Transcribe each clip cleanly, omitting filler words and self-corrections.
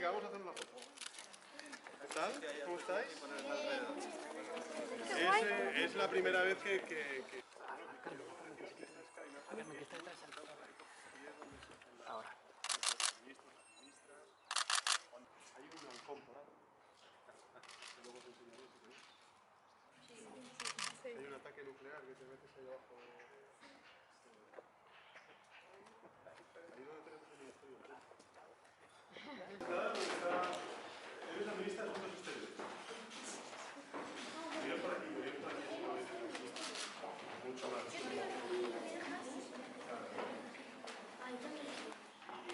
venga, vamos a hacer una foto. ¿Qué tal? ¿Cómo estáis? Es la primera vez que... Ahora. Hay un halcón por ahí. Luego os enseñaré si queréis. Hay un ataque nuclear que te metes ahí abajo. Ahí donde tenemos el ministerio. Eres la ministra de Asuntos Exteriores. Voy por aquí, mucho más.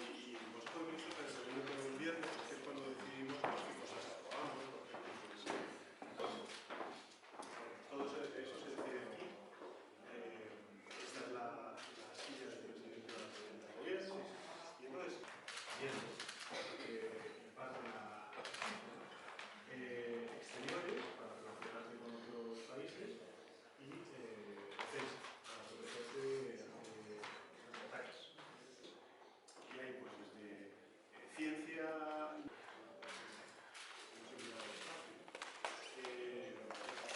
Y vosotros ministros en el segundo viernes, que es cuando decidimos qué cosas aprobamos, todo eso se decide aquí. Esta es la silla del presidente del gobierno. Y entonces, bien, pasan a exteriores para relacionarse con otros países y defensa para protegerse ante ataques. Y hay pues desde ciencia,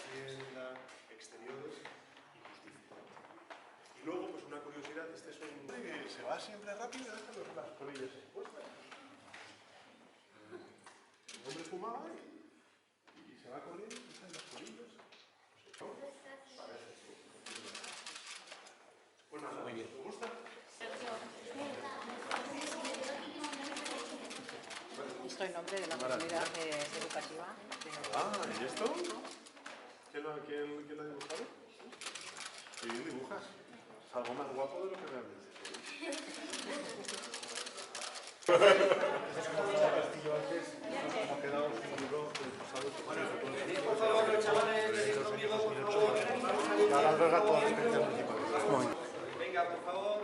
hacienda, exteriores y justicia. Y luego, pues una curiosidad, este es un que se va siempre rápido y deja las colillas expuestas. El hombre fumaba y se va corriendo y deja las colillas. Pues nada, muy bien. ¿Te gusta? Esto en nombre de la comunidad educativa. ¿Y esto? ¿Quién lo ha dibujado? Qué bien dibujas. Es algo más guapo de lo que realmente soy. Castillo antes, como quedado un libro del pasado. Por favor, los chavales, venid conmigo, por favor. Y ahora alberga toda la experiencia municipal. Venga, por favor.